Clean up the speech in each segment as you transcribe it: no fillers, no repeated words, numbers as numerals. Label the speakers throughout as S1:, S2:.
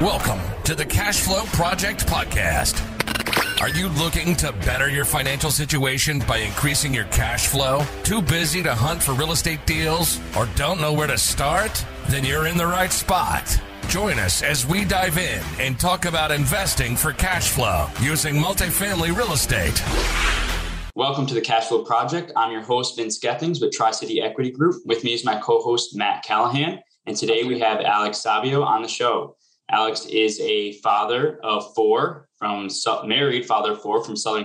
S1: Welcome to the Cash Flow Project Podcast. Are you looking to better your financial situation by increasing your cash flow? Too busy to hunt for real estate deals or don't know where to start? Then you're in the right spot. Join us as we dive in and talk about investing for cash flow using multifamily real estate.
S2: Welcome to the Cash Flow Project. I'm your host, Vince Gethings with Tri-City Equity Group. With me is my co-host, Matt Callahan. And today we have Alex Sabio on the show. Alex is a father of four from Southern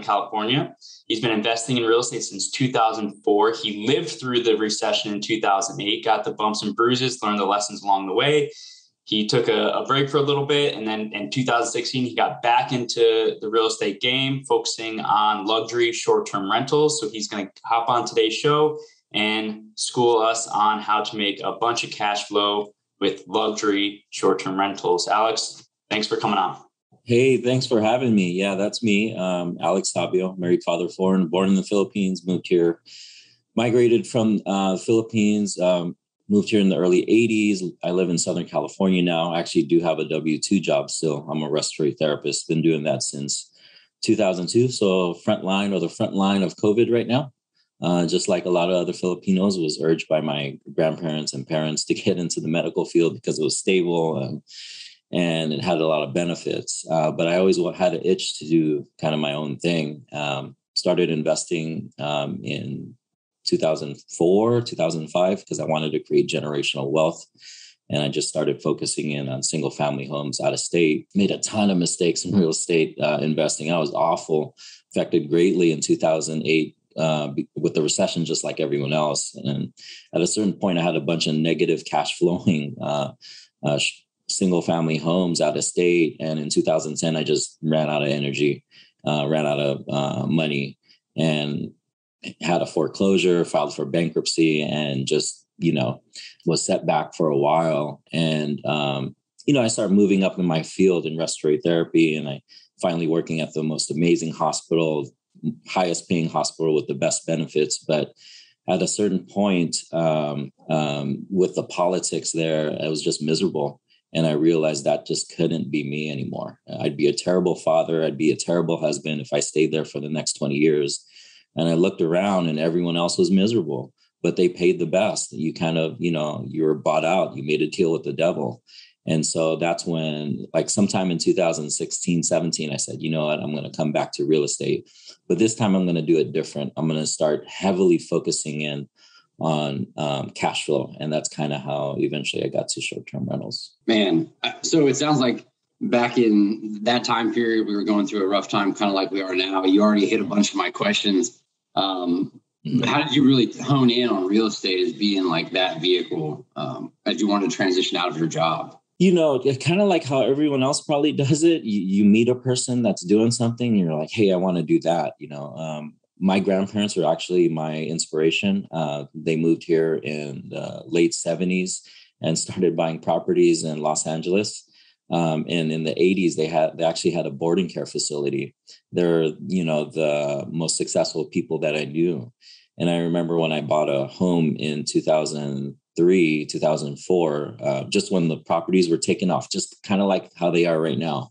S2: California. He's been investing in real estate since 2004. He lived through the recession in 2008, got the bumps and bruises, learned the lessons along the way. He took a break for a little bit. And then in 2016, he got back into the real estate game, focusing on luxury short-term rentals. So he's going to hop on today's show and school us on how to make a bunch of cash flow with luxury short-term rentals. Alex, thanks for coming on.
S3: Hey, thanks for having me. Yeah, that's me, Alex Sabio, married father of four, and born in the Philippines, moved here, migrated from Philippines, moved here in the early 80s. I live in Southern California now. I actually do have a W-2 job still. I'm a respiratory therapist, been doing that since 2002. So the front line of COVID right now. Just like a lot of other Filipinos, was urged by my grandparents and parents to get into the medical field because it was stable and it had a lot of benefits. But I always had an itch to do kind of my own thing. Started investing in 2004, 2005, because I wanted to create generational wealth. And I just started focusing in on single family homes out of state. Made a ton of mistakes in real estate investing. I was awful, affected greatly in 2008. With the recession, just like everyone else. And at a certain point, I had a bunch of negative cash flowing single family homes out of state. And in 2010, I just ran out of energy, ran out of money, and had a foreclosure, filed for bankruptcy, and just, was set back for a while. And, I started moving up in my field in respiratory therapy, and I finally working at the most amazing hospital, highest paying hospital with the best benefits. But at a certain point with the politics there, I was just miserable. And I realized that just couldn't be me anymore. I'd be a terrible father. I'd be a terrible husband if I stayed there for the next 20 years. And I looked around and everyone else was miserable, but they paid the best. You kind of, you were bought out. You made a deal with the devil. And so that's when, like sometime in 2016, 17, I said, you know what, I'm going to come back to real estate. But this time I'm going to do it different. I'm going to start heavily focusing in on cash flow. And that's kind of how eventually I got to short-term rentals.
S4: Man, so it sounds like back in that time period, we were going through a rough time, kind of like we are now. You already hit a bunch of my questions. But how did you really hone in on real estate as being like that vehicle as you wanted to transition out of your job?
S3: Kind of like how everyone else probably does it. You meet a person that's doing something and you're like, hey, I want to do that. My grandparents were actually my inspiration. They moved here in the late 70s and started buying properties in Los Angeles. And in the 80s, they actually had a boarding care facility. They're, the most successful people that I knew. And I remember when I bought a home in 2003, 2004, just when the properties were taking off, just kind of like how they are right now.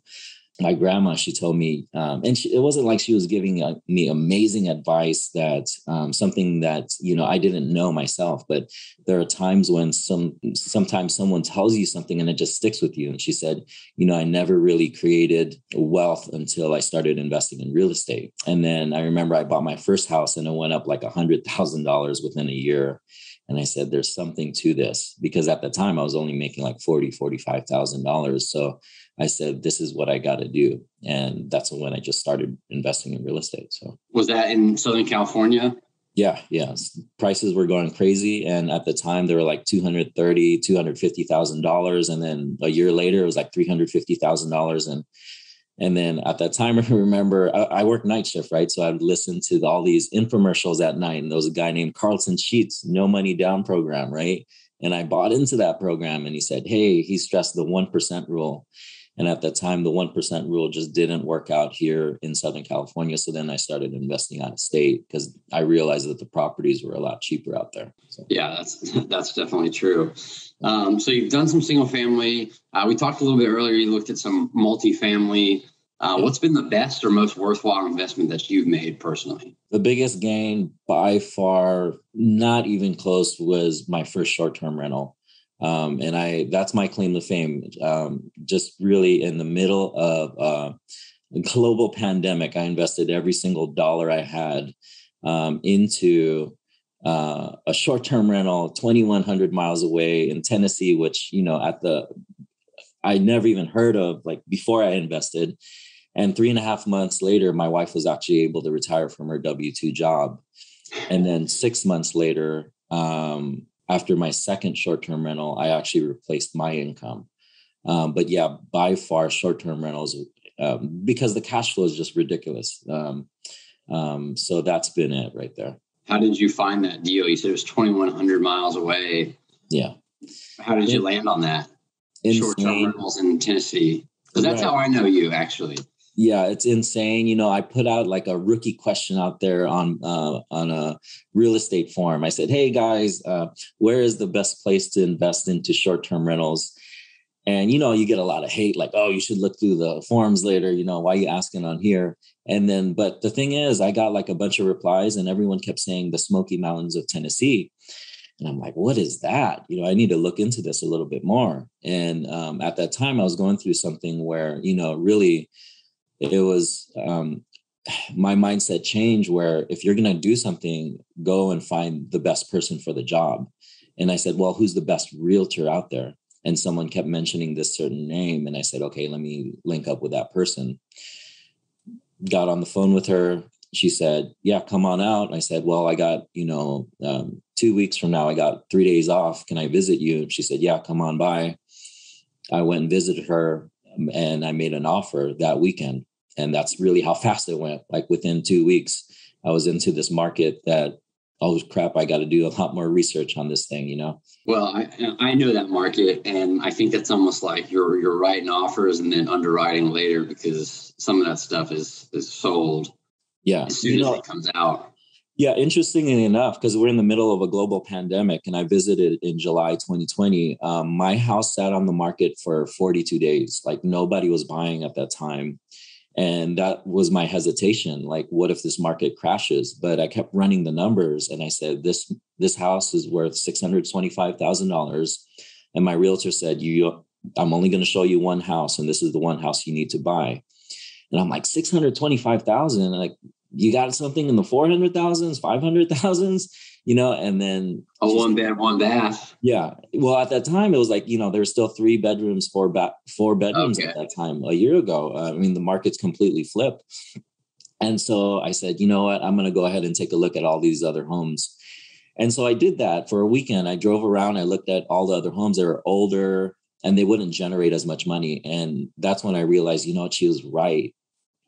S3: My grandma, she told me, and it wasn't like she was giving me amazing advice that something that, I didn't know myself, but there are times when sometimes someone tells you something and it just sticks with you. And she said, I never really created wealth until I started investing in real estate. And then I remember I bought my first house and it went up like $100,000 within a year. And I said, there's something to this, because at the time I was only making like $45,000. So I said, this is what I got to do. And that's when I just started investing in real estate. So
S4: was that in Southern California?
S3: Yeah. Prices were going crazy. And at the time they were like $230,000, $250,000. And then a year later, it was like $350,000. And then at that time, I remember I worked night shift, right? So I would listen to all these infomercials at night. And there was a guy named Carlton Sheets, no money down program, right? And I bought into that program. And he said, hey, he stressed the 1% rule. And at that time, the 1% rule just didn't work out here in Southern California. So then I started investing out of state because I realized that the properties were a lot cheaper out there. So.
S4: Yeah, that's definitely true. So you've done some single family. We talked a little bit earlier. You looked at some multifamily. What's been the best or most worthwhile investment that you've made personally?
S3: The biggest gain by far, not even close, was my first short-term rental. And that's my claim to fame. Just really in the middle of a global pandemic, I invested every single dollar I had into a short-term rental 2,100 miles away in Tennessee, which, I never even heard of like before I invested. And 3.5 months later, my wife was actually able to retire from her W-2 job. And then 6 months later, after my second short-term rental, I actually replaced my income. But yeah, by far, short-term rentals, because the cash flow is just ridiculous. So that's been it right there.
S4: How did you find that deal? You said it was 2,100 miles away.
S3: Yeah.
S4: How did you land on that? Short-term rentals in Tennessee. Because that's how I know you, actually.
S3: Yeah, it's insane. I put out like a rookie question out there on a real estate forum. I said, hey, guys, where is the best place to invest into short-term rentals? And, you get a lot of hate, like, oh, you should look through the forums later. Why are you asking on here? And then, but the thing is, I got like a bunch of replies and everyone kept saying the Smoky Mountains of Tennessee. And I'm like, what is that? I need to look into this a little bit more. And at that time, I was going through something where, really, it was my mindset change where if you're going to do something, go and find the best person for the job. And I said, well, who's the best realtor out there? And someone kept mentioning this certain name. And I said, okay, let me link up with that person. Got on the phone with her. She said, yeah, come on out. And I said, well, I got, 2 weeks from now, I got 3 days off. Can I visit you? And she said, yeah, come on by. I went and visited her and I made an offer that weekend. And that's really how fast it went. Like within 2 weeks, I was into this market that, oh crap, I got to do a lot more research on this thing,
S4: Well, I know that market, and I think that's almost like you're writing offers and then underwriting later because some of that stuff is sold.
S3: Yeah,
S4: as soon as it comes out.
S3: Yeah, interestingly enough, because we're in the middle of a global pandemic, and I visited in July 2020, my house sat on the market for 42 days. Like nobody was buying at that time. And that was my hesitation. Like, what if this market crashes? But I kept running the numbers and I said, this house is worth $625,000. And my realtor said, I'm only going to show you one house. And this is the one house you need to buy. And I'm like, $625,000. Like, you got something in the 400,000s, 500,000s, and then
S4: one bed, one bath.
S3: Yeah. Well, at that time, it was like, there were still 3 bedrooms, 4 bedrooms at that time a year ago. The market's completely flipped. And so I said, you know what, I'm going to go ahead and take a look at all these other homes. And so I did that for a weekend. I drove around, I looked at all the other homes that were older and they wouldn't generate as much money. And that's when I realized, she was right.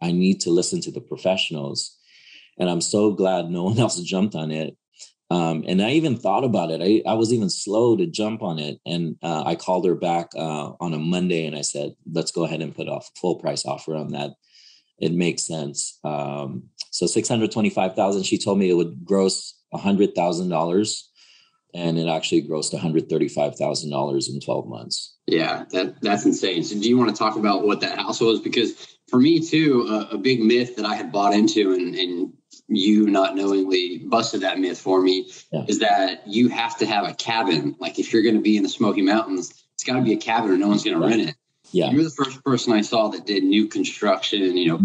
S3: I need to listen to the professionals. And I'm so glad no one else jumped on it. And I even thought about it. I was even slow to jump on it. And I called her back on a Monday and I said, let's go ahead and put a full price offer on that. It makes sense. So $625,000, she told me it would gross $100,000 and it actually grossed $135,000 in 12 months.
S4: Yeah, that's insane. So do you want to talk about what that house was? Because for me too, a big myth that I had bought into and you not knowingly busted that myth for me is that you have to have a cabin. Like if you're going to be in the Smoky Mountains, it's got to be a cabin or no one's going to rent it.
S3: Yeah.
S4: You're the first person I saw that did new construction,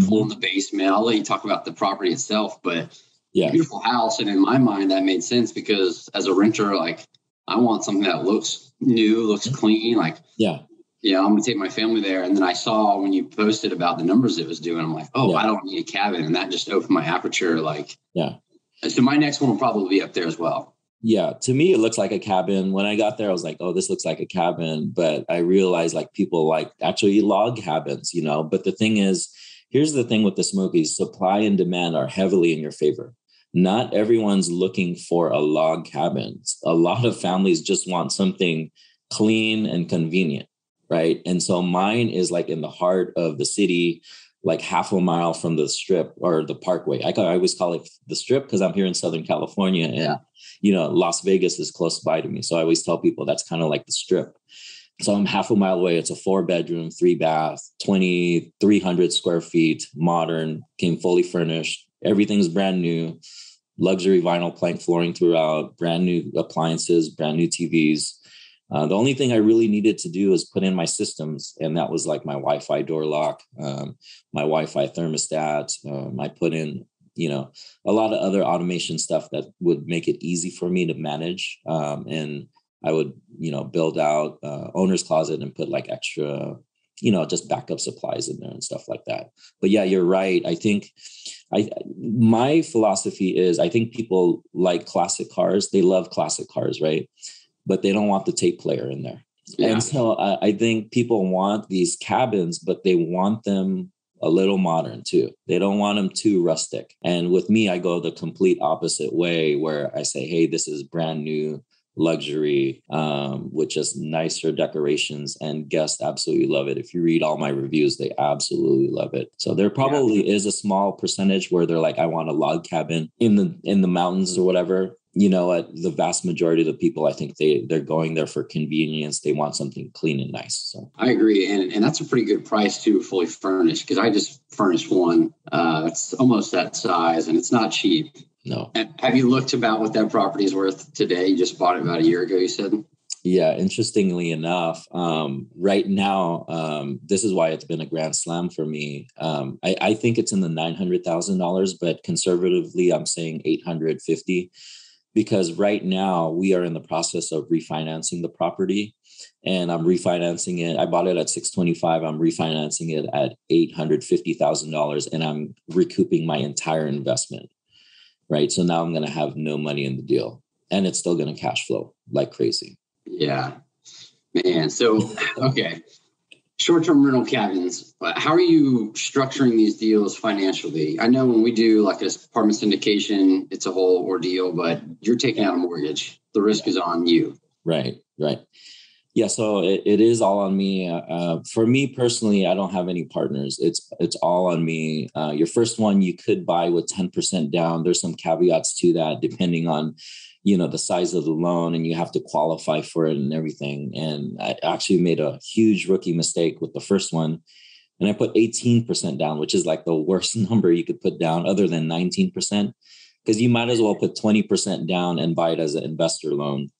S4: pool in the basement. I'll let you talk about the property itself, but beautiful house. And in my mind, that made sense because as a renter, like I want something that looks new, looks clean. Like, I'm going to take my family there. And then I saw when you posted about the numbers it was doing, I'm like, I don't need a cabin. And that just opened my aperture. So my next one will probably be up there as well.
S3: Yeah. To me, it looks like a cabin. When I got there, I was like, oh, this looks like a cabin. But I realized like people like actually log cabins, but the thing is, here's the thing with the Smokies, supply and demand are heavily in your favor. Not everyone's looking for a log cabin. A lot of families just want something clean and convenient. right? And so mine is like in the heart of the city, like half a mile from the strip or the parkway. I always call it the strip because I'm here in Southern California, and Las Vegas is close by to me. So I always tell people that's kind of like the strip. So I'm half a mile away. It's a 4-bedroom, 3-bath, 2,300 square feet, modern, came fully furnished. Everything's brand new, luxury vinyl plank flooring throughout, brand new appliances, brand new TVs. The only thing I really needed to do is put in my systems. And that was like my Wi-Fi door lock, my Wi-Fi thermostat. I put in, a lot of other automation stuff that would make it easy for me to manage. And I would, build out owner's closet and put like extra, just backup supplies in there and stuff like that. But yeah, you're right. I think my philosophy is, I think people like classic cars. They love classic cars, right? But they don't want the tape player in there. Yeah. And so I think people want these cabins, but they want them a little modern too. They don't want them too rustic. And with me, I go the complete opposite way where I say, hey, this is brand new luxury with just nicer decorations, and guests absolutely love it. If you read all my reviews, they absolutely love it. So there probably is a small percentage where they're like, I want a log cabin in the mountains or whatever. The vast majority of the people, I think they're going there for convenience. They want something clean and nice. So
S4: I agree. And that's a pretty good price too, fully furnished, because I just furnished one. It's almost that size and it's not cheap.
S3: No.
S4: And have you looked about what that property is worth today? You just bought it about a year ago, you said?
S3: Yeah. Interestingly enough, right now, this is why it's been a grand slam for me. I think it's in the $900,000, but conservatively, I'm saying $850,000. Because right now we are in the process of refinancing the property, and I'm refinancing it. I bought it at $625,000. I'm refinancing it at $850,000, and I'm recouping my entire investment. Right. So now I'm going to have no money in the deal, and it's still going to cash flow like crazy.
S4: Yeah, man. So, okay. Short-term rental cabins. How are you structuring these deals financially? I know when we do like an apartment syndication, it's a whole ordeal, but you're taking out a mortgage. The risk is on you.
S3: Right. Yeah. So it is all on me. For me personally, I don't have any partners. It's all on me. Your first one, you could buy with 10% down. There's some caveats to that, depending on the size of the loan, and you have to qualify for it and everything. And I actually made a huge rookie mistake with the first one. And I put 18% down, which is like the worst number you could put down other than 19%, because you might as well put 20% down and buy it as an investor loan.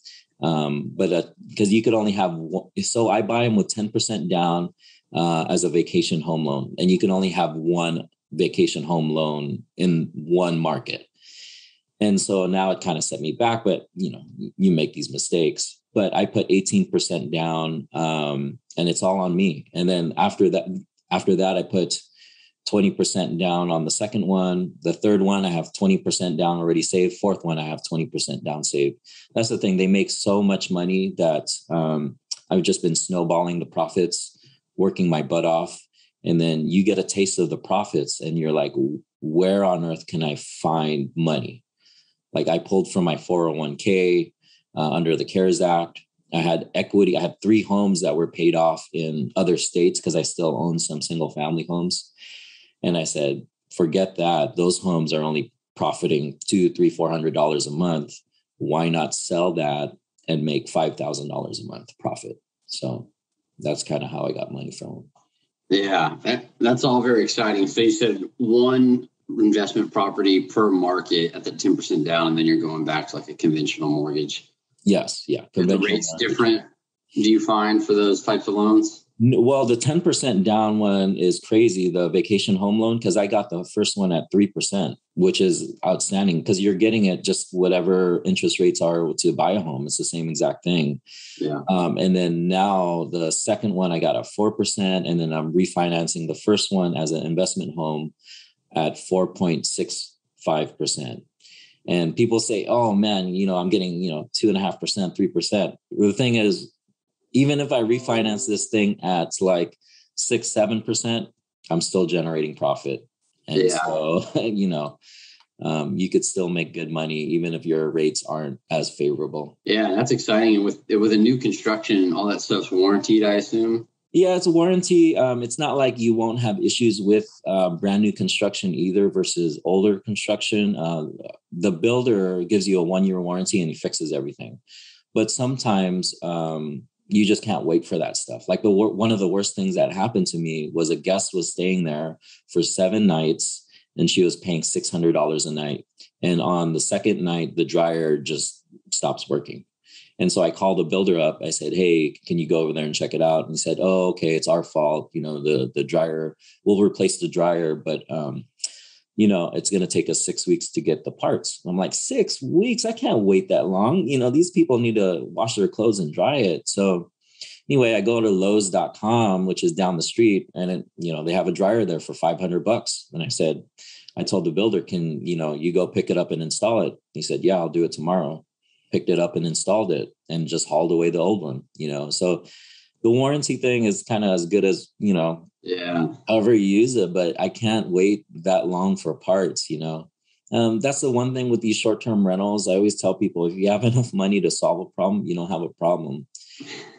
S3: But because you could only have one. So I buy them with 10% down as a vacation home loan, and you can only have one vacation home loan in one market. And so now it kind of set me back, but you make these mistakes. But I put 18% down, and it's all on me. And then after that, I put 20% down on the second one. The third one, I have 20% down already saved. Fourth one, I have 20% down saved. That's the thing. They make so much money that I've just been snowballing the profits, working my butt off. And then you get a taste of the profits and you're like, where on earth can I find money? Like I pulled from my 401k under the CARES Act. I had equity. I had 3 homes that were paid off in other states because I still own some single family homes. And I said, forget that. Those homes are only profiting $200, $300, $400 a month. Why not sell that and make $5,000 a month profit? So that's kind of how I got money from them.
S4: Yeah, that's all very exciting. So you said one investment property per market at the 10% down, and then you're going back to like a conventional mortgage.
S3: Yes. Yeah.
S4: Are the rates different, do you find, for those types of loans?
S3: Well, the 10% down one is crazy, the vacation home loan, because I got the first one at 3%, which is outstanding because you're getting it just whatever interest rates are to buy a home. It's the same exact thing.
S4: Yeah.
S3: And then now the second one, I got a 4%, and then I'm refinancing the first one as an investment home at 4.65%. And people say, oh man, I'm getting, 2.5%, 3%. The thing is, even if I refinance this thing at like 6-7%, I'm still generating profit. And so, you could still make good money, even if your rates aren't as favorable.
S4: Yeah, that's exciting. And with a new construction, all that stuff's warranted, I assume.
S3: Yeah, it's a warranty. It's not like you won't have issues with brand new construction either versus older construction. The builder gives you a 1-year warranty and he fixes everything. But sometimes you just can't wait for that stuff. Like one of the worst things that happened to me was a guest was staying there for 7 nights and she was paying $600 a night. And on the second night, the dryer just stops working. And so I called the builder up. I said, hey, can you go over there and check it out? And he said, oh, okay, it's our fault. The dryer, we'll replace the dryer, but it's going to take us 6 weeks to get the parts. I'm like, 6 weeks? I can't wait that long. These people need to wash their clothes and dry it. So anyway, I go to Lowe's.com, which is down the street, and they have a dryer there for $500. And I told the builder, can you go pick it up and install it? He said, yeah, I'll do it tomorrow. Picked it up and installed it and just hauled away the old one. So the warranty thing is kind of as good as, however you use it, but I can't wait that long for parts, That's the one thing with these short-term rentals. I always tell people, if you have enough money to solve a problem, you don't have a problem.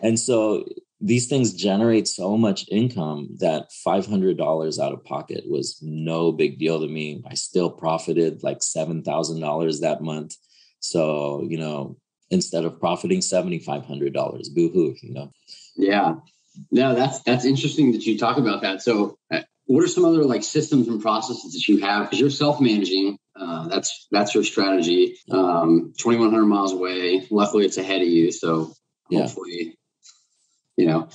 S3: And so these things generate so much income that $500 out of pocket was no big deal to me. I still profited like $7,000 that month. So, instead of profiting $7,500, boo-hoo,
S4: Yeah. No, that's interesting that you talk about that. So what are some other like systems and processes that you have? Because you're self-managing. That's your strategy. 2,100 miles away. Luckily, it's ahead of you. So hopefully, talk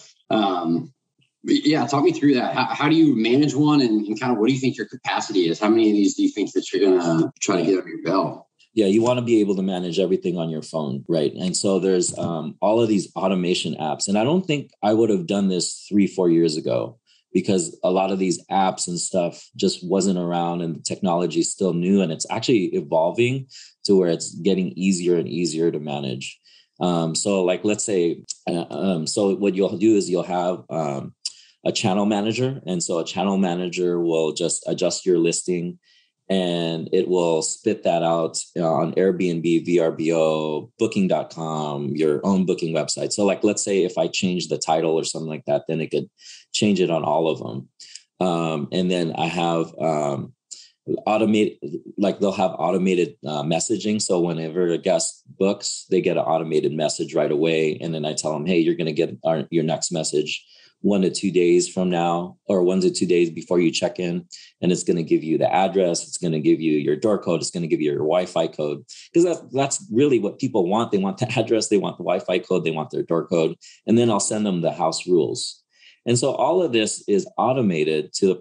S4: me through that. How do you manage one and kind of what do you think your capacity is? How many of these do you think that you're going to try to get under your belt?
S3: Yeah, you want to be able to manage everything on your phone, right? And so there's all of these automation apps. And I don't think I would have done this 3-4 years ago because a lot of these apps and stuff just wasn't around and the technology is still new and it's actually evolving to where it's getting easier and easier to manage. So like, let's say, so what you'll do is you'll have a channel manager. And so a channel manager will just adjust your listing and it will spit that out on Airbnb, VRBO, booking.com, your own booking website. So like, let's say if I change the title or something like that, then it could change it on all of them. And then I have automated, like they'll have automated messaging. So whenever a guest books, they get an automated message right away. And then I tell them, hey, you're going to get your next message 1 to 2 days from now, or 1 to 2 days before you check in. And it's going to give you the address. It's going to give you your door code. It's going to give you your Wi-Fi code. Because that's really what people want. They want the address. They want the Wi-Fi code. They want their door code. And then I'll send them the house rules. And so all of this is automated to the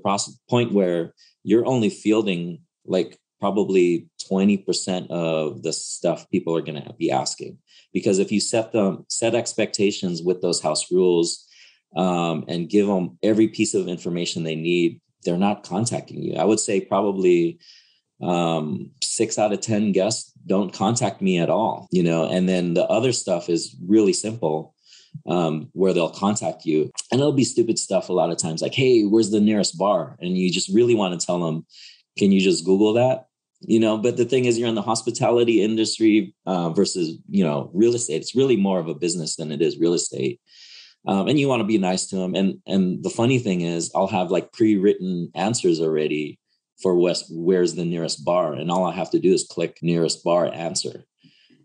S3: point where you're only fielding like probably 20% of the stuff people are going to be asking. Because if you set expectations with those house rules, and give them every piece of information they need, they're not contacting you. I would say probably 6 out of 10 guests don't contact me at all, and then the other stuff is really simple, where they'll contact you and it'll be stupid stuff a lot of times like, hey, where's the nearest bar? And you just really want to tell them, can you just Google that? But the thing is, you're in the hospitality industry versus, real estate. It's really more of a business than it is real estate. And you want to be nice to them. And the funny thing is I'll have like pre-written answers already for where's the nearest bar. And all I have to do is click nearest bar answer.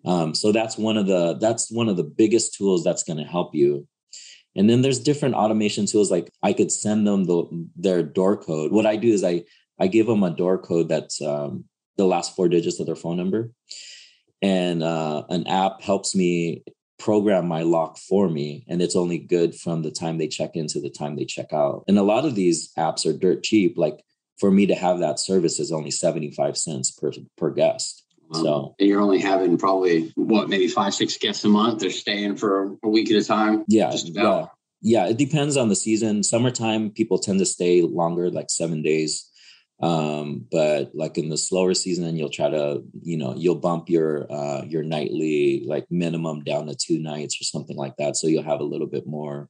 S3: So that's one of the biggest tools that's going to help you. And then there's different automation tools. Like I could send them their door code. What I do is I give them a door code that's the last 4 digits of their phone number. And an app helps me program my lock for me. And it's only good from the time they check in to the time they check out. And a lot of these apps are dirt cheap. Like for me to have that service is only 75 cents per guest. So
S4: and you're only having probably maybe 5-6 guests a month. They're staying for a week at a time.
S3: Yeah. Just about. Yeah. It depends on the season. Summertime, people tend to stay longer, like 7 days. But like in the slower season, you'll try to, you'll bump your nightly like minimum down to 2 nights or something like that. So you'll have a little bit more.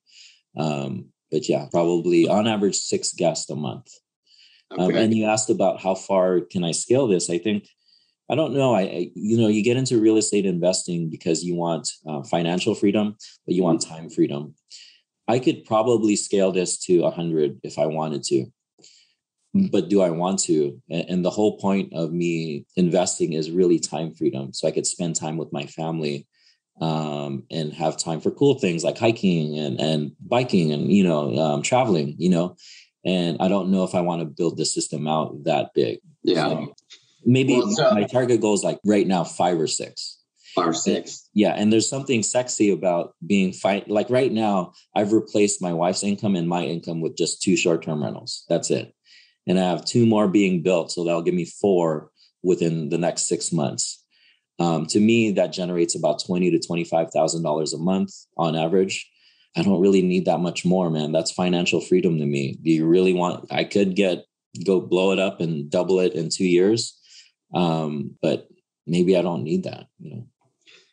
S3: But yeah, probably on average 6 guests a month. Okay. And you asked about how far can I scale this? I don't know. You get into real estate investing because you want financial freedom, but you want time freedom. I could probably scale this to 100 if I wanted to. But do I want to? And the whole point of me investing is really time freedom. So I could spend time with my family and have time for cool things like hiking and biking and, traveling, and I don't know if I want to build the system out that big.
S4: Yeah.
S3: So maybe my target goal is like right now, 5 or 6.
S4: 5 or 6.
S3: Yeah. And there's something sexy about being like right now, I've replaced my wife's income and my income with just 2 short-term rentals. That's it. And I have 2 more being built. So that'll give me 4 within the next 6 months. To me, that generates about $20,000 to $25,000 a month on average. I don't really need that much more, man. That's financial freedom to me. Do you really want, I could go blow it up and double it in 2 years. But maybe I don't need that,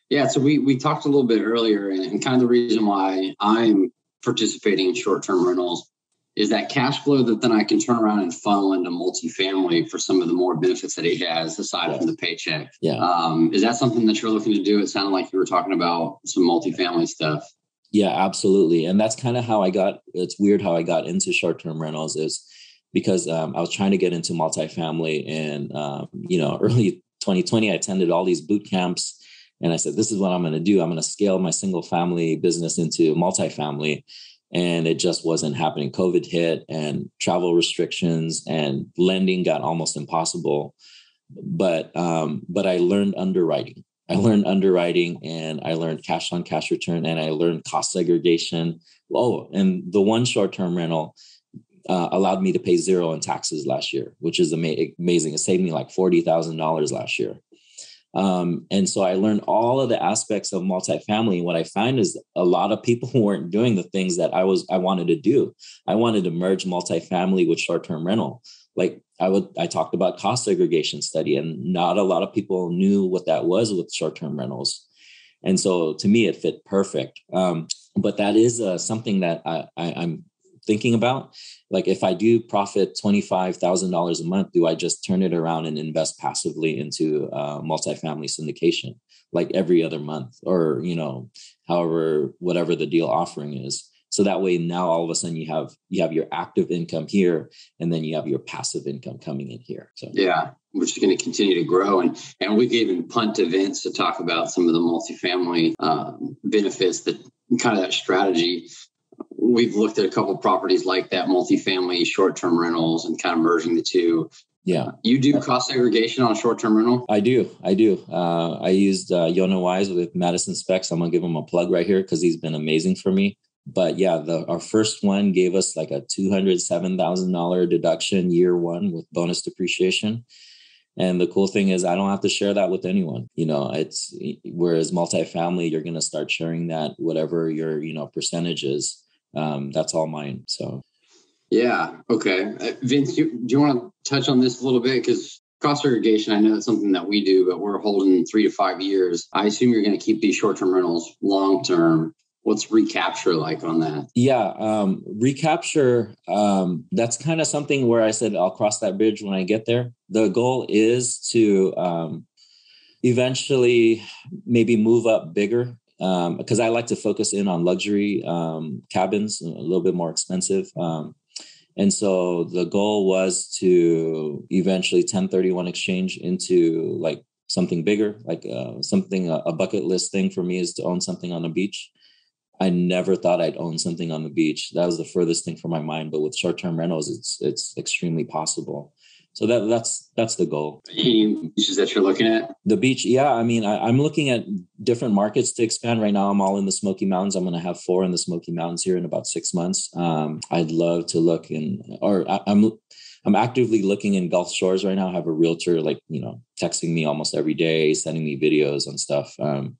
S4: Yeah. So we talked a little bit earlier, and kind of the reason why I'm participating in short-term rentals is that cash flow that then I can turn around and funnel into multifamily for some of the more benefits that he has aside from the paycheck.
S3: Yeah.
S4: Is that something that you're looking to do? It sounded like you were talking about some multifamily stuff.
S3: Yeah, absolutely. And that's kind of how it's weird how I got into short-term rentals is because I was trying to get into multifamily and, early 2020, I attended all these boot camps and I said, this is what I'm going to do. I'm going to scale my single family business into multifamily. And it just wasn't happening. COVID hit and travel restrictions and lending got almost impossible. But I learned underwriting. And I learned cash on cash return and I learned cost segregation. Oh, and the one short-term rental allowed me to pay 0 in taxes last year, which is amazing. It saved me like $40,000 last year. And so I learned all of the aspects of multifamily. And what I find is a lot of people weren't doing the things that I wanted to do. I wanted to merge multifamily with short-term rental. Like I talked about cost segregation study, and not a lot of people knew what that was with short-term rentals. And so to me, it fit perfect. But that is something that I'm thinking about. Like if I do profit $25,000 a month, do I just turn it around and invest passively into multifamily syndication like every other month or, whatever the deal offering is. So that way now all of a sudden you have your active income here and then you have your passive income coming in here. So
S4: yeah, which is going to continue to grow. And we could even punt events to talk about some of the multifamily benefits that kind of that strategy. We've looked at a couple of properties like that, multifamily, short-term rentals, and kind of merging the two.
S3: Yeah.
S4: You do cost segregation on a short-term rental?
S3: I do. I used Yona Wise with Madison Specs. I'm going to give him a plug right here because he's been amazing for me. But yeah, our first one gave us like a $207,000 deduction year 1 with bonus depreciation. And the cool thing is I don't have to share that with anyone. It's whereas multifamily, you're going to start sharing that, whatever your, percentage is. That's all mine. So.
S4: Yeah. Okay. Vince, do you want to touch on this a little bit? Because cost segregation, I know it's something that we do, but we're holding 3 to 5 years. I assume you're going to keep these short-term rentals long-term. What's recapture like on that? Yeah.
S3: Recapture, that's kind of something where I said, I'll cross that bridge when I get there. The goal is to eventually maybe move up bigger because I like to focus in on luxury cabins, a little bit more expensive. And so the goal was to eventually 1031 exchange into like something bigger, like a bucket list thing for me is to own something on the beach. I never thought I'd own something on the beach. That was the furthest thing from my mind. But with short-term rentals, it's extremely possible. So that's the goal.
S4: Any beaches that you're looking at?
S3: The beach, yeah. I mean, I'm looking at different markets to expand. Right now, I'm all in the Smoky Mountains. I'm going to have 4 in the Smoky Mountains here in about 6 months. I'd love to look I'm actively looking in Gulf Shores right now. I have a realtor texting me almost every day, sending me videos and stuff. I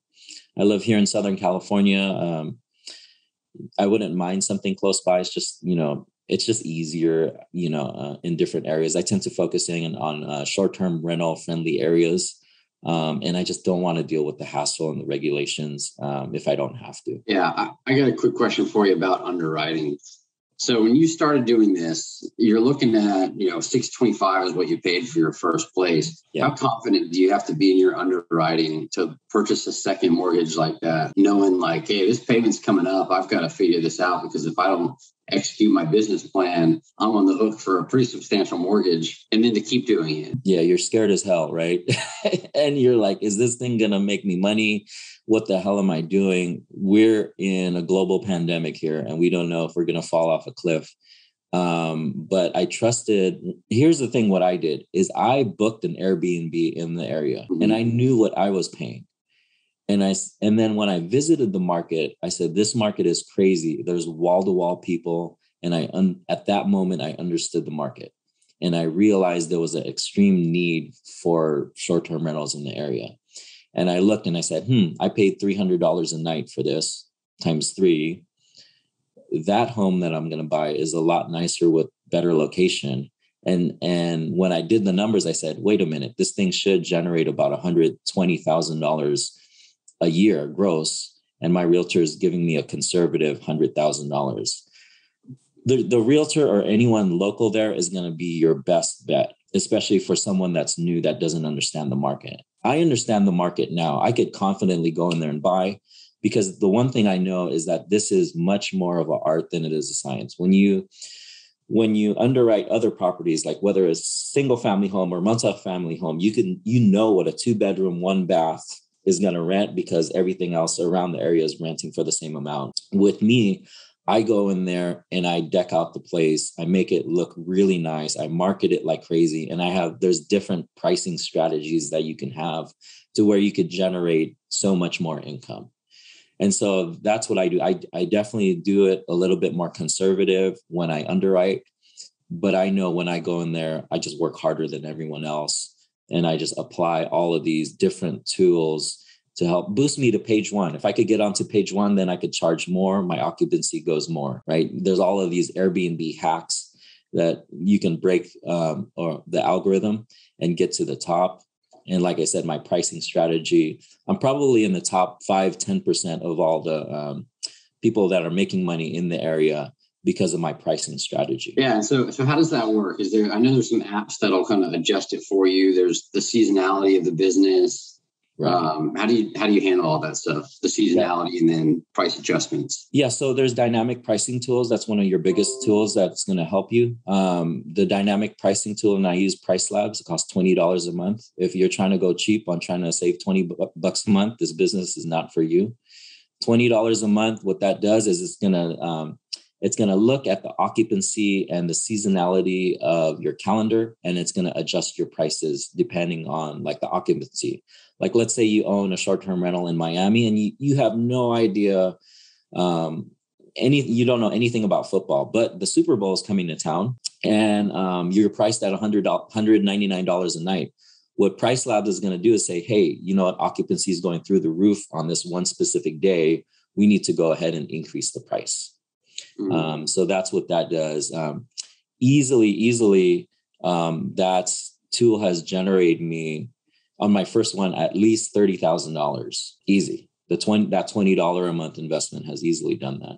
S3: live here in Southern California. I wouldn't mind something close by. It's just, it's just easier, in different areas. I tend to focus in on short-term rental friendly areas. And I just don't want to deal with the hassle and the regulations if I don't have to.
S4: Yeah. I got a quick question for you about underwriting. So when you started doing this, you're looking at, $625 is what you paid for your first place. Yeah. How confident do you have to be in your underwriting to purchase a second mortgage like that, knowing like, hey, this payment's coming up, I've got to figure this out, because if I don't execute my business plan, I'm on the hook for a pretty substantial mortgage, and then to keep doing it.
S3: Yeah, you're scared as hell, right? And you're like, is this thing going to make me money? What the hell am I doing? We're in a global pandemic here, and we don't know if we're going to fall off a cliff. But I trusted. Here's the thing. What I did is I booked an Airbnb in the area, and I knew what I was paying. And then when I visited the market, I said, this market is crazy. There's wall-to-wall people. And at that moment, I understood the market. And I realized there was an extreme need for short-term rentals in the area. And I looked and I said, I paid $300 a night for this times 3. That home that I'm going to buy is a lot nicer with better location. And when I did the numbers, I said, wait a minute, this thing should generate about $120,000 a year gross. And my realtor is giving me a conservative $100,000. The realtor or anyone local there is going to be your best bet, especially for someone that's new that doesn't understand the market. I understand the market now. I could confidently go in there and buy, because the one thing I know is that this is much more of an art than it is a science. When you underwrite other properties, like whether it's single family home or multi-family home, you know what a 2-bedroom, 1-bath is going to rent, because everything else around the area is renting for the same amount. With me, I go in there and I deck out the place. I make it look really nice. I market it like crazy. And there's different pricing strategies that you can have to where you could generate so much more income. And so that's what I do. I definitely do it a little bit more conservative when I underwrite, but I know when I go in there, I just work harder than everyone else. And I just apply all of these different tools to help boost me to page 1. If I could get onto page 1, then I could charge more. My occupancy goes more, right? There's all of these Airbnb hacks that you can break or the algorithm and get to the top. And like I said, my pricing strategy, I'm probably in the top 5-10% of all the people that are making money in the area because of my pricing strategy.
S4: Yeah. So how does that work? I know there's some apps that'll kind of adjust it for you. There's the seasonality of the business. Right. How do you handle all that stuff? The seasonality and then price adjustments? Yeah.
S3: So there's dynamic pricing tools. That's one of your biggest tools that's going to help you. The dynamic pricing tool, and I use Price Labs. It costs $20 a month. If you're trying to go cheap on trying to save $20 a month, this business is not for you. $20 a month. What that does is it's going to look at the occupancy and the seasonality of your calendar, and it's going to adjust your prices depending on like the occupancy. Like, let's say you own a short-term rental in Miami and you have no idea, you don't know anything about football, but the Super Bowl is coming to town and you're priced at $199 a night. What Price Labs is going to do is say, hey, you know what, occupancy is going through the roof on this one specific day. We need to go ahead and increase the price. So that's what that does. Easily, that tool has generated me on my first one at least $30,000. Easy. That $20 a month investment has easily done that.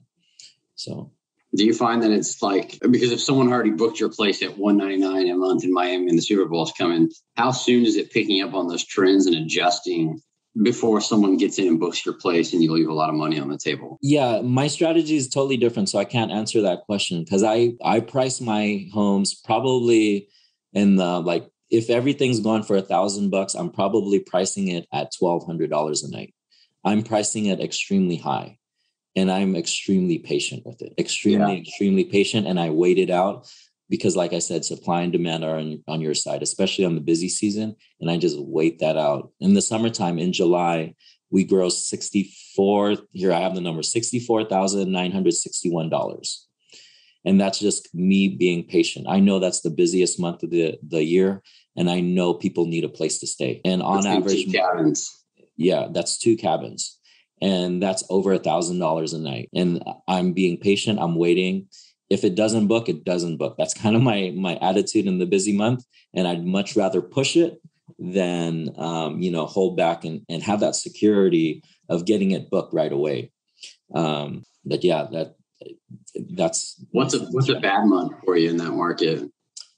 S3: So,
S4: do you find that it's like, because if someone already booked your place at $199 a month in Miami and the Super Bowl is coming, how soon is it picking up on those trends and adjusting before someone gets in and books your place and you leave a lot of money on the table?
S3: Yeah, my strategy is totally different. So I can't answer that question because I price my homes probably in the, if everything's going for $1,000, I'm probably pricing it at $1,200 a night. I'm pricing it extremely high and I'm extremely patient with it. Extremely patient. And I wait it out because, like I said, supply and demand are on your side, especially on the busy season. And I just wait that out. In the summertime, in July, we gross $64,961. And that's just me being patient. I know that's the busiest month of the year. And I know people need a place to stay. And on average,
S4: 2 cabins.
S3: Yeah, that's 2 cabins. And that's over $1,000 a night. And I'm being patient. I'm waiting. If it doesn't book, it doesn't book. That's kind of my attitude in the busy month. And I'd much rather push it than, hold back and have that security of getting it booked right away. But yeah,
S4: What's a bad month for you in that market?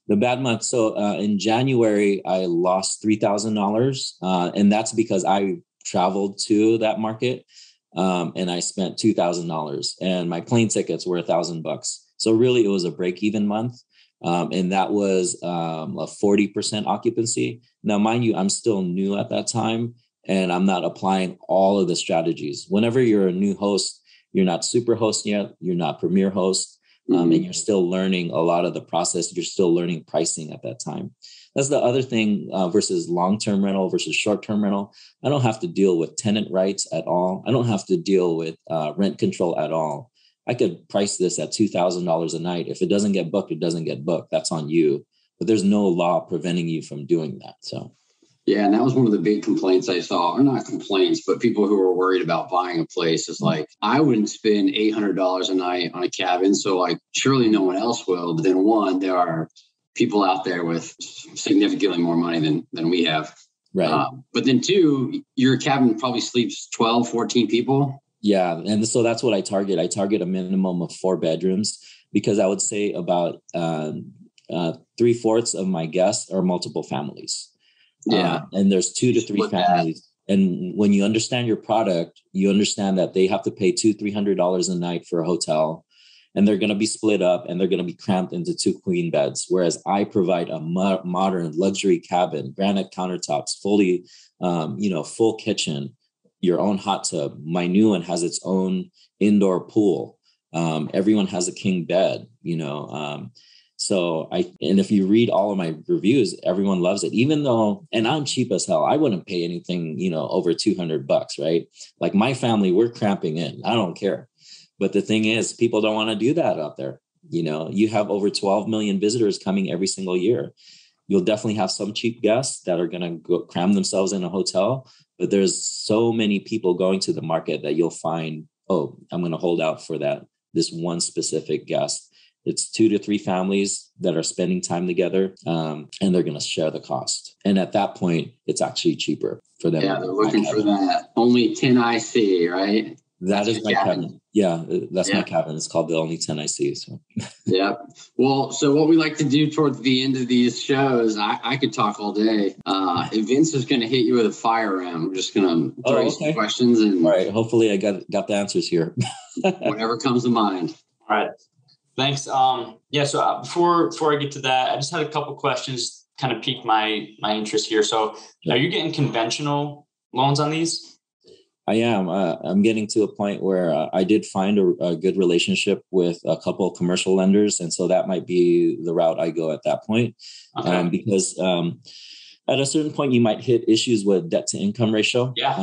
S3: The bad month. So in January, I lost $3,000. And that's because I traveled to that market and I spent $2,000 and my plane tickets were $1,000. So really it was a break-even month. And that was a 40% occupancy. Now, mind you, I'm still new at that time and I'm not applying all of the strategies. Whenever you're a new host, you're not super host yet, you're not premier host. And you're still learning a lot of the process. You're still learning pricing at that time. That's the other thing versus long-term rental versus short-term rental. I don't have to deal with tenant rights at all. I don't have to deal with rent control at all. I could price this at $2,000 a night. If it doesn't get booked, it doesn't get booked. That's on you. But there's no law preventing you from doing that. So.
S4: Yeah, and that was one of the big complaints I saw, or not complaints, but people who were worried about buying a place is like, I wouldn't spend $800 a night on a cabin. So like, surely no one else will. But then one, there are people out there with significantly more money than we have.
S3: Right.
S4: But then two, your cabin probably sleeps 12, 14 people.
S3: Yeah. And so that's what I target. I target a minimum of 4 bedrooms because I would say about 3/4 of my guests are multiple families.
S4: Yeah.
S3: And there's 2 to 3 families. And when you understand your product, you understand that they have to pay $200-300 a night for a hotel, and they're going to be split up and they're going to be cramped into 2 queen beds. Whereas I provide a modern luxury cabin, granite countertops, fully, full kitchen, your own hot tub. My new one has its own indoor pool. Everyone has a king bed, and if you read all of my reviews, everyone loves it, even though, and I'm cheap as hell. I wouldn't pay anything, over $200, right? Like my family, we're cramping in. I don't care. But the thing is, people don't want to do that out there. You have over 12 million visitors coming every single year. You'll definitely have some cheap guests that are going to go cram themselves in a hotel, but there's so many people going to the market that you'll find, oh, I'm going to hold out for this one specific guest. It's 2 to 3 families that are spending time together, and they're going to share the cost. And at that point, it's actually cheaper for them.
S4: Yeah, they're looking for that only 10 IC, right?
S3: That's my cabin. Yeah, that's my cabin. It's called the only 10 IC. So.
S4: Yeah. Well, so what we like to do towards the end of these shows, I could talk all day. Vince is going to hit you with a fire round. I'm just going to throw you some questions. And
S3: all right. Hopefully I got the answers here.
S4: Whatever comes to mind.
S2: All right. Thanks. So before I get to that, I just had a couple questions kind of piqued my interest here. So are you getting conventional loans on these?
S3: I am. I'm getting to a point where I did find a good relationship with a couple of commercial lenders. And so that might be the route I go at that point. Okay. Because at a certain point, you might hit issues with debt to income ratio.
S2: Yeah,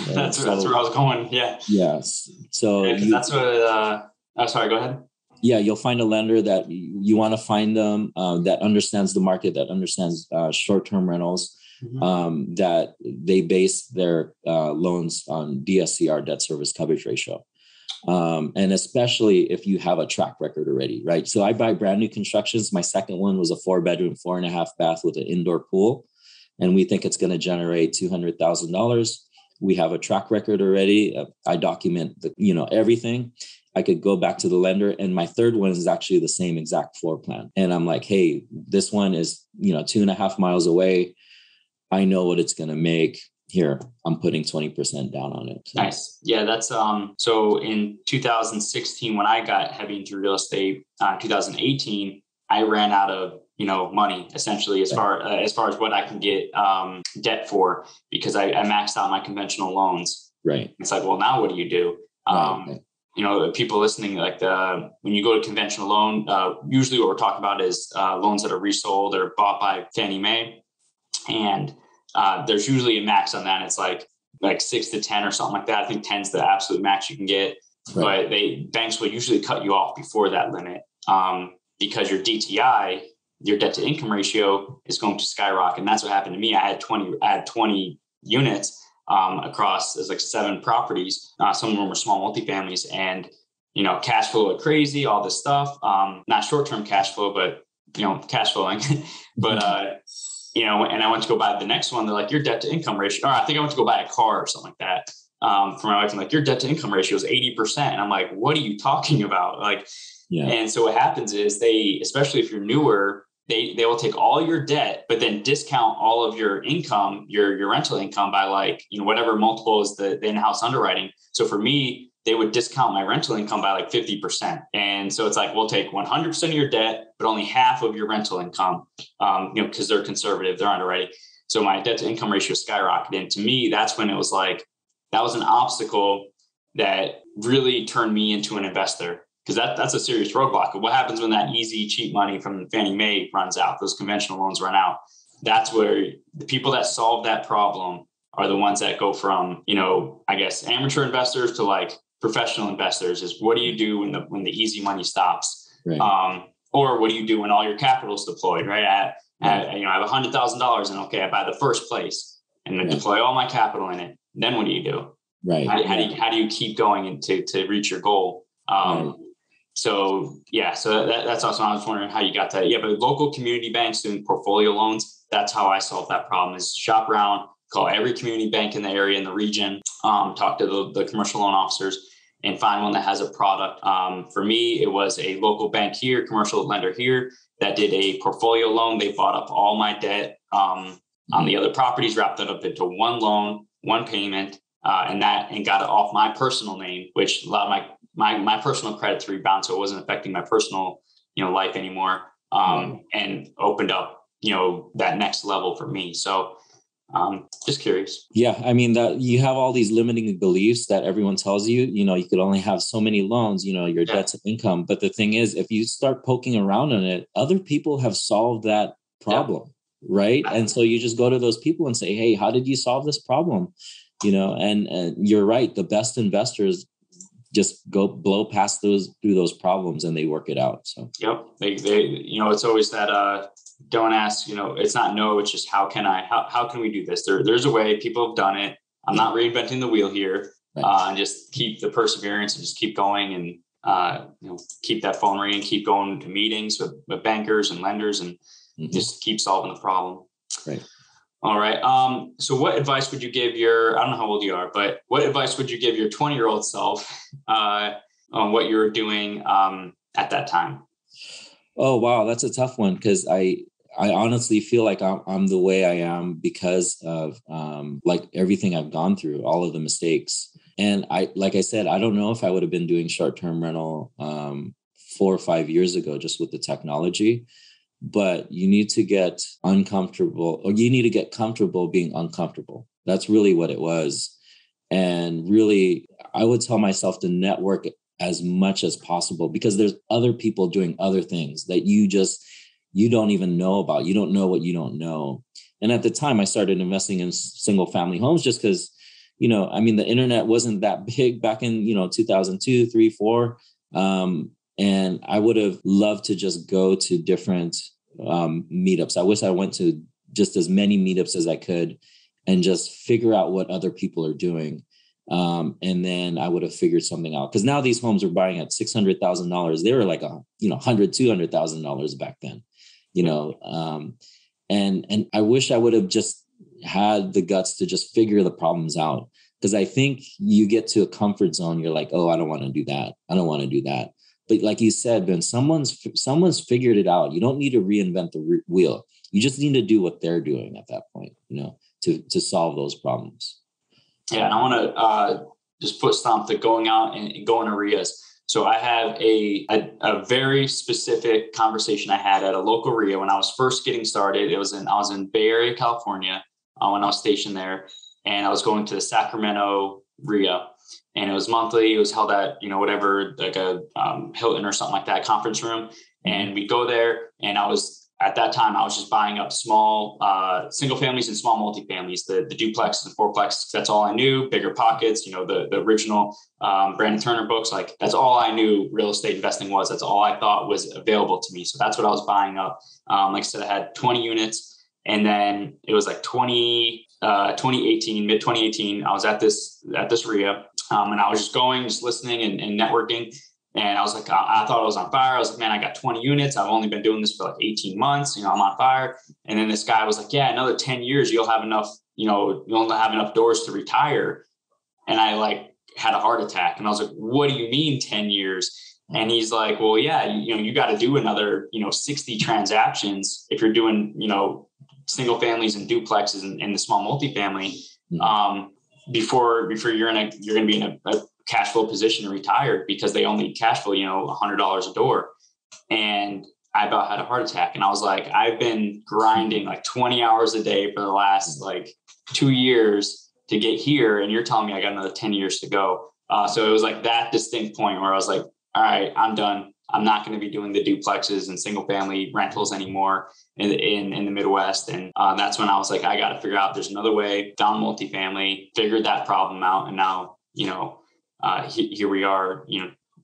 S2: that's where I was going. Yeah.
S3: Yes. So
S2: that's what, sorry, go ahead.
S3: Yeah, you'll find a lender that you want to find them that understands the market, that understands short-term rentals, that they base their loans on DSCR, debt service coverage ratio. And especially if you have a track record already, right? So I buy brand new constructions. My second one was a 4-bedroom, 4.5 bath with an indoor pool. And we think it's going to generate $200,000. We have a track record already. I document everything. I could go back to the lender, and my third one is actually the same exact floor plan. And I'm like, hey, this one is, 2.5 miles away. I know what it's going to make. Here, I'm putting 20% down on it. So.
S2: Nice. Yeah, that's so in 2016, when I got heavy into real estate, 2018, I ran out of money essentially as far as what I can get debt for, because I maxed out my conventional loans.
S3: Right.
S2: It's like, well, now what do you do? Right. People listening, like when you go to conventional loan, usually what we're talking about is loans that are resold or bought by Fannie Mae. And there's usually a max on that. And it's like 6 to 10 or something like that. I think 10 is the absolute max you can get. Right. But banks will usually cut you off before that limit because your DTI, your debt to income ratio, is going to skyrocket. And that's what happened to me. I had 20 units. Across there's like 7 properties. Some of them were small multifamilies, and cash flow like crazy, all this stuff. Not short-term cash flow, but cash flowing. But and I went to go buy the next one. They're like, your debt to income ratio. Or I think I went to go buy a car or something like that. for my wife. I'm like, your debt to income ratio is 80%. And I'm like, what are you talking about? Like, and so what happens is especially if you're newer, they will take all your debt, but then discount all of your income, your rental income by like, whatever multiple is the in-house underwriting. So for me, they would discount my rental income by like 50%. And so it's like, we'll take 100% of your debt, but only half of your rental income, because they're conservative, they're underwriting. So my debt to income ratio skyrocketed. And to me, that's when it was like, that was an obstacle that really turned me into an investor. Because that's a serious roadblock. What happens when that easy, cheap money from Fannie Mae runs out, those conventional loans run out? That's where the people that solve that problem are the ones that go from, I guess, amateur investors to like professional investors. Is what do you do when the easy money stops? Right. Or what do you do when all your capital is deployed, right? I have $100,000 and okay, I buy the first place and then deploy all my capital in it. Then what do you do?
S3: Right.
S2: How do you keep going to reach your goal? Right. So that's awesome. I was wondering how you got that. Yeah, but local community banks doing portfolio loans, that's how I solved that problem, is shop around, call every community bank in the area, in the region, talk to the commercial loan officers and find one that has a product. For me, it was a local bank here, commercial lender here that did a portfolio loan. They bought up all my debt on the other properties, wrapped it up into one loan, one payment, and got it off my personal name, which allowed my personal credit to rebound, so it wasn't affecting my personal, life anymore, and opened up, that next level for me. So, just curious.
S3: Yeah, I mean that you have all these limiting beliefs that everyone tells you. You could only have so many loans. Your debt to income. But the thing is, if you start poking around on it, other people have solved that problem, right? And so you just go to those people and say, "Hey, how did you solve this problem?" And you're right. The best investors just go blow past through those problems and they work it out. So,
S2: yep. They it's always that, don't ask, it's not no, it's just, how can we do this? There's a way. People have done it. I'm not reinventing the wheel here. Right. And just keep the perseverance and just keep going and, keep that phone ringing, keep going to meetings with bankers and lenders and just keep solving the problem.
S3: Right.
S2: All right. So what advice would you give I don't know how old you are, but what advice would you give your 20-year-old self on what you were doing at that time?
S3: Oh, wow. That's a tough one, because I honestly feel like I'm the way I am because of like everything I've gone through, all of the mistakes. And like I said, I don't know if I would have been doing short-term rental 4 or 5 years ago, just with the technology. But you need to get uncomfortable, or you need to get comfortable being uncomfortable. That's really what it was. And really, I would tell myself to network as much as possible, because there's other people doing other things that you don't even know about. You don't know what you don't know. And at the time I started investing in single family homes just because, the internet wasn't that big back in, 2002, 3, 4. And I would have loved to just go to different meetups. I wish I went to just as many meetups as I could and just figure out what other people are doing. And then I would have figured something out. Because now these homes are buying at $600,000. They were like $200,000 back then. And I wish I would have just had the guts to just figure the problems out. Because I think you get to a comfort zone. You're like, oh, I don't want to do that. I don't want to do that. But like you said, Ben, someone's figured it out. You don't need to reinvent the wheel. You just need to do what they're doing at that point, to solve those problems.
S2: Yeah, and I want to just put stomp to going out and going to RIAs. So I have a very specific conversation I had at a local RIA when I was first getting started. I was in Bay Area, California, when I was stationed there, and I was going to the Sacramento RIA. And it was monthly. It was held at, whatever, like a Hilton or something like that, conference room. And we'd go there. And at that time, I was just buying up small single families and small multifamilies, the duplexes and fourplexes. That's all I knew. Bigger Pockets, the original Brandon Turner books. Like, that's all I knew real estate investing was. That's all I thought was available to me. So that's what I was buying up. Like I said, I had 20 units. And then it was like 2018, mid 2018, I was at this RIA. And I was just listening and networking. And I was like, I thought I was on fire. I was like, man, I got 20 units. I've only been doing this for like 18 months. I'm on fire. And then this guy was like, yeah, another 10 years, you'll have enough, you'll have enough doors to retire. And I like had a heart attack. And I was like, what do you mean 10 years? And he's like, well, yeah, you got to do another, 60 transactions if you're doing, single families and duplexes and the small multifamily, before you're going to be in a cash flow position to retire, because they only cash flow, $100 a door. And I about had a heart attack. And I was like, I've been grinding like 20 hours a day for the last like 2 years to get here. And you're telling me I got another 10 years to go. So it was like that distinct point where I was like, all right, I'm done. I'm not going to be doing the duplexes and single family rentals anymore in the Midwest. And that's when I was like, I got to figure out there's another way down multifamily, figured that problem out. And now, here we are,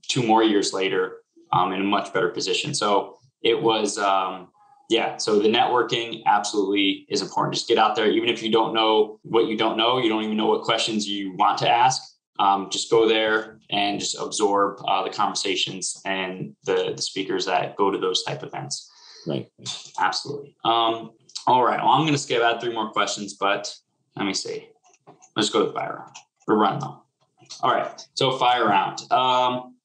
S2: 2 more years later, in a much better position. So it was, so the networking absolutely is important. Just get out there. Even if you don't know what you don't know, you don't even know what questions you want to ask. Just go there and just absorb the conversations and the speakers that go to those type of events.
S3: Right.
S2: Absolutely. All right. Well, I'm going to skip out 3 more questions, but let me see. Let's go to the fire round. We're running low. All right. So fire round.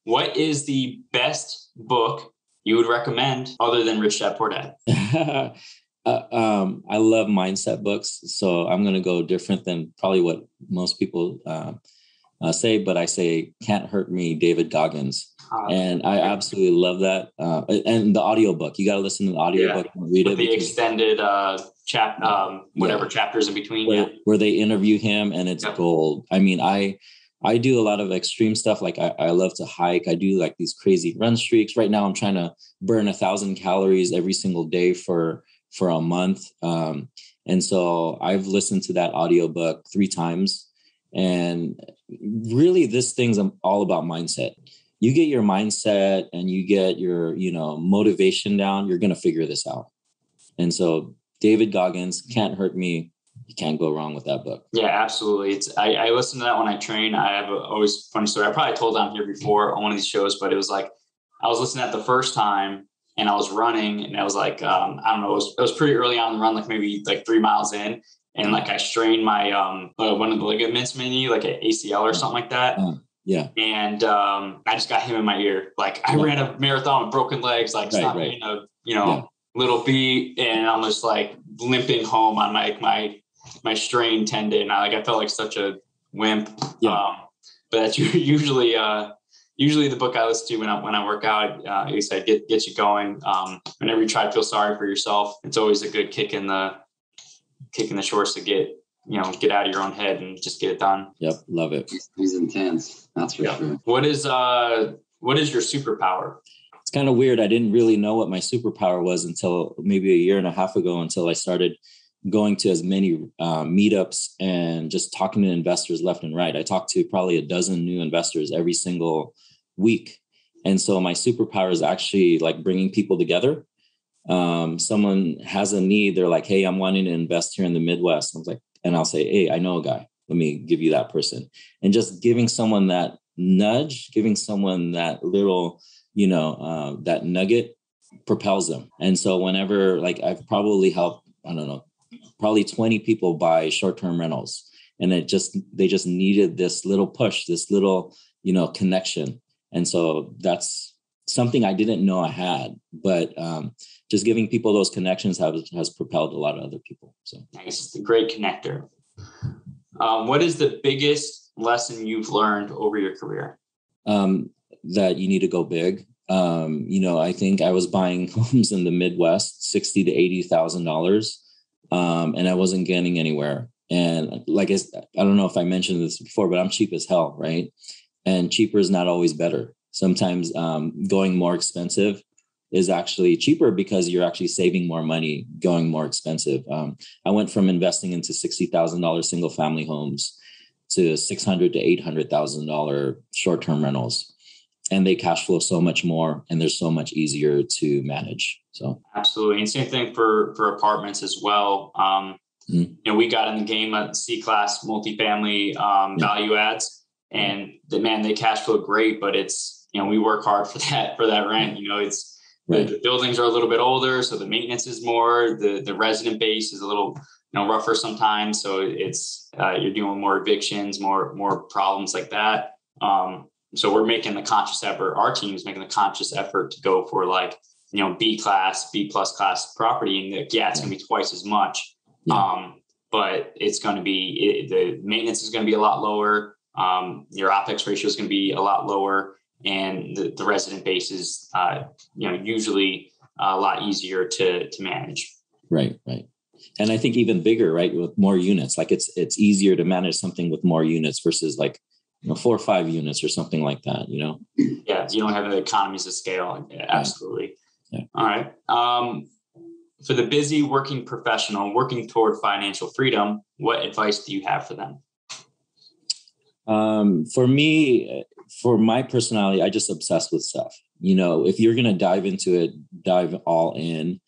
S2: What is the best book you would recommend other than Rich Dad Poor Dad?
S3: I love mindset books. So I'm going to go different than probably what most people say, but I say Can't Hurt Me, David Goggins. And I absolutely love that. And the audiobook, you got to listen to the audiobook and read
S2: with
S3: it.
S2: The extended chapters in between.
S3: Where they interview him, and it's gold. I mean, I do a lot of extreme stuff. Like I love to hike. I do like these crazy run streaks. Right now I'm trying to burn 1,000 calories every single day for a month. And so I've listened to that audiobook 3 times. And really, this thing's all about mindset. You get your mindset and you get your, motivation down, you're going to figure this out. And so David Goggins, Can't Hurt Me. You can't go wrong with that book.
S2: Yeah, absolutely. I listen to that when I train. I have always funny story. I probably told on here before on one of these shows, but it was like, I was listening at the first time and I was running and I was like, I don't know, it was pretty early on in the run, like maybe like 3 miles in. And like I strained my, one of the ligaments, maybe like an ACL or something like that.
S3: Yeah.
S2: And I just got him in my ear. Like I ran a marathon with broken legs, like stopped being a, little beat. And I'm just like limping home on my strained tendon. I felt like such a wimp. But that's usually the book I listen to when I work out. At least I get you going. Whenever you try to feel sorry for yourself, it's always a good kick in the shorts to get out of your own head and just get it done.
S3: Yep. Love it.
S4: He's intense. That's for sure.
S2: What is your superpower?
S3: It's kind of weird. I didn't really know what my superpower was until maybe 1.5 years ago, until I started going to as many meetups and just talking to investors left and right. I talked to probably 12 new investors every single week. And so my superpower is actually like bringing people together. Someone has a need. They're like, hey, I'm wanting to invest here in the Midwest. I'll say, hey, I know a guy. Let me give you that person. And just giving someone that nudge, giving someone that little, that nugget propels them. And so whenever, like, I've probably helped, I don't know, probably 20 people buy short-term rentals. And they just needed this little push, this little, connection. And so that's something I didn't know I had, but just giving people those connections has propelled a lot of other people. So
S2: nice. The great connector. What is the biggest lesson you've learned over your career?
S3: That you need to go big. I think I was buying homes in the Midwest, $60,000 to $80,000. And I wasn't getting anywhere. And like, I don't know if I mentioned this before, but I'm cheap as hell, right? And cheaper is not always better. Sometimes going more expensive is actually cheaper because you're actually saving more money going more expensive. I went from investing into $60,000 single family homes to $600,000 to $800,000 short-term rentals. And they cash flow so much more and they're so much easier to manage. So absolutely.
S2: And same thing for apartments as well. We got in the game at C-class multifamily value adds, and they cash flow great, but it's, we work hard for that rent.
S3: Right.
S2: The buildings are a little bit older, so the maintenance is more. The resident base is a little rougher sometimes, so it's you're doing more evictions, more problems like that. So we're making the conscious effort. Our team is making the conscious effort to go for like B class, B plus class property, and it's going to be twice as much. Yeah. But it's going to be the maintenance is going to be a lot lower. Your OPEX ratio is going to be a lot lower, and the resident base is usually a lot easier to manage.
S3: Right. And I think even bigger, right, with more units. Like it's easier to manage something with more units versus like 4 or 5 units or something like that.
S2: Yeah, you don't have the economies of scale. Yeah, absolutely. Yeah. All right. For the busy working professional working toward financial freedom, what advice do you have for them?
S3: For me, for my personality, I just obsess with stuff. If you're going to dive into it, dive all in.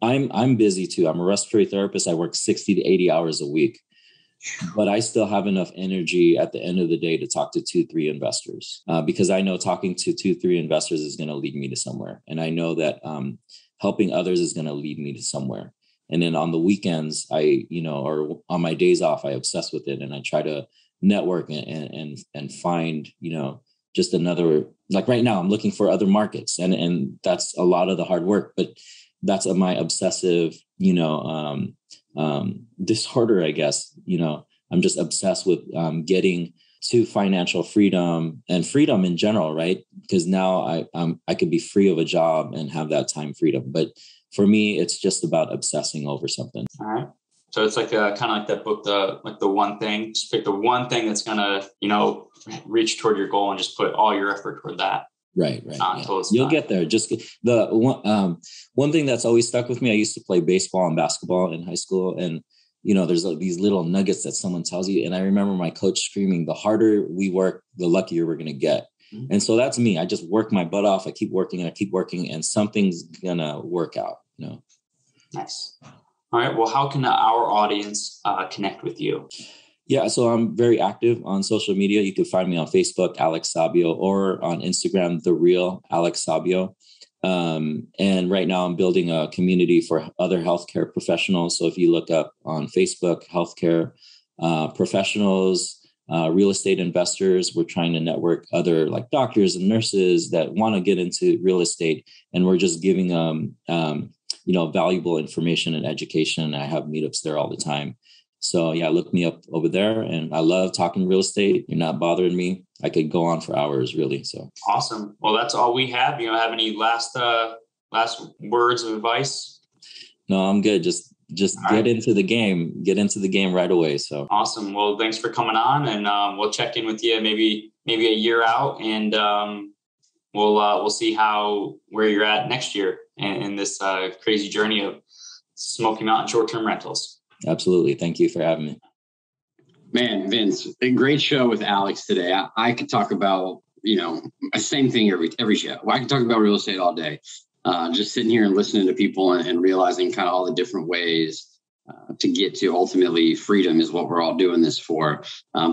S3: I'm busy too. I'm a respiratory therapist. I work 60 to 80 hours a week, but I still have enough energy at the end of the day to talk to 2-3 investors, because I know talking to 2-3 investors is going to lead me to somewhere. And I know that, helping others is going to lead me to somewhere. And then on the weekends, or on my days off, I obsess with it and I try to network and find, just another, like right now I'm looking for other markets and that's a lot of the hard work, but that's my obsessive, disorder, I guess. I'm just obsessed with getting to financial freedom and freedom in general, right? Because now I could be free of a job and have that time freedom. But for me, it's just about obsessing over something.
S2: All right. So it's like kind of like that book, the one thing. Just pick the one thing that's gonna, reach toward your goal and just put all your effort toward that.
S3: Right. You'll get there. Just the one thing that's always stuck with me. I used to play baseball and basketball in high school, and there's these little nuggets that someone tells you. And I remember my coach screaming, "The harder we work, the luckier we're going to get." Mm-hmm. And so that's me. I just work my butt off. I keep working, and something's gonna work out.
S2: Nice. All right. Well, how can our audience connect with you?
S3: Yeah, so I'm very active on social media. You can find me on Facebook, Alex Sabio, or on Instagram, The Real Alex Sabio. And right now I'm building a community for other healthcare professionals. So if you look up on Facebook, healthcare professionals, real estate investors, we're trying to network other like doctors and nurses that want to get into real estate. And we're just giving them, valuable information and education. I have meetups there all the time. So yeah, look me up over there. And I love talking real estate. You're not bothering me. I could go on for hours, really. So
S2: awesome. Well, that's all we have. Have any last words of advice?
S3: No, I'm good. Just get into the game. Get into the game right away. So
S2: awesome. Well, thanks for coming on, and we'll check in with you maybe a year out, and we'll see where you're at next year in this crazy journey of Smoky Mountain short-term rentals.
S3: Absolutely. Thank you for having me.
S4: Man, Vince, a great show with Alex today. I could talk about, the same thing every show. I could talk about real estate all day. Just sitting here and listening to people and realizing kind of all the different ways to get to ultimately freedom is what we're all doing this for.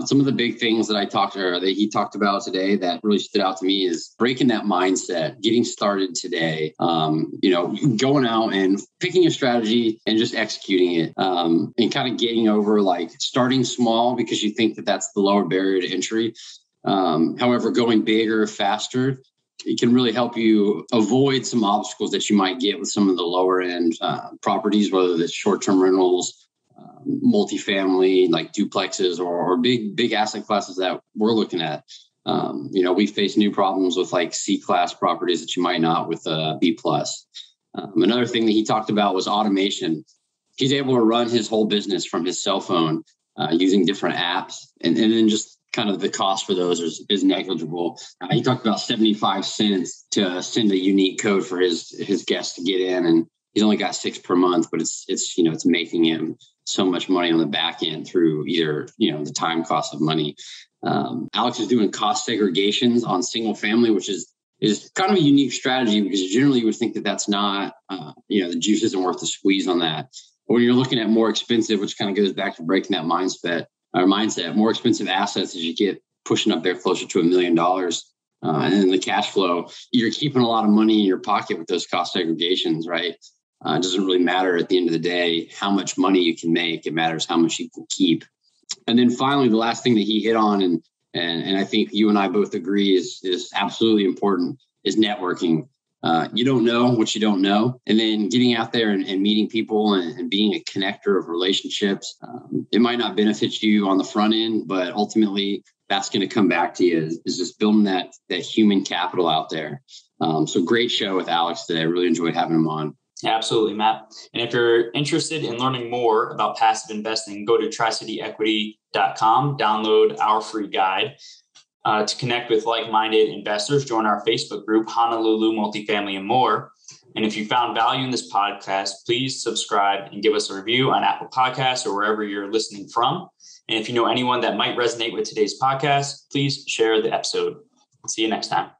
S4: Some of the big things that he talked about today that really stood out to me is breaking that mindset, getting started today, going out and picking a strategy and just executing it, and kind of getting over like starting small because you think that that's the lower barrier to entry. However, going bigger, faster, it can really help you avoid some obstacles that you might get with some of the lower end properties, whether it's short-term rentals, multifamily, like duplexes or big asset classes that we're looking at. We face new problems with like C-class properties that you might not with B+. Another thing that he talked about was automation. He's able to run his whole business from his cell phone using different apps, and then just kind of the cost for those is negligible. He talked about 75 cents to send a unique code for his guests to get in, and he's only got 6 per month, but it's making him so much money on the back end through either the time cost of money. Alex is doing cost segregations on single family, which is kind of a unique strategy because generally you would think that that's not the juice isn't worth the squeeze on that. But when you're looking at more expensive, which kind of goes back to breaking that mindset, more expensive assets as you get pushing up there closer to $1 million, And then the cash flow, you're keeping a lot of money in your pocket with those cost segregations, right? It doesn't really matter at the end of the day how much money you can make. It matters how much you can keep. And then finally, the last thing that he hit on, and I think you and I both agree is absolutely important, is networking. You don't know what you don't know. And then getting out there and meeting people and being a connector of relationships. It might not benefit you on the front end, but ultimately that's going to come back to you is just building that human capital out there. So great show with Alex today. I really enjoyed having him on.
S2: Absolutely, Matt. And if you're interested in learning more about passive investing, go to tricityequity.com, download our free guide. To connect with like-minded investors, join our Facebook group, Honolulu Multifamily and More. And if you found value in this podcast, please subscribe and give us a review on Apple Podcasts or wherever you're listening from. And if you know anyone that might resonate with today's podcast, please share the episode. See you next time.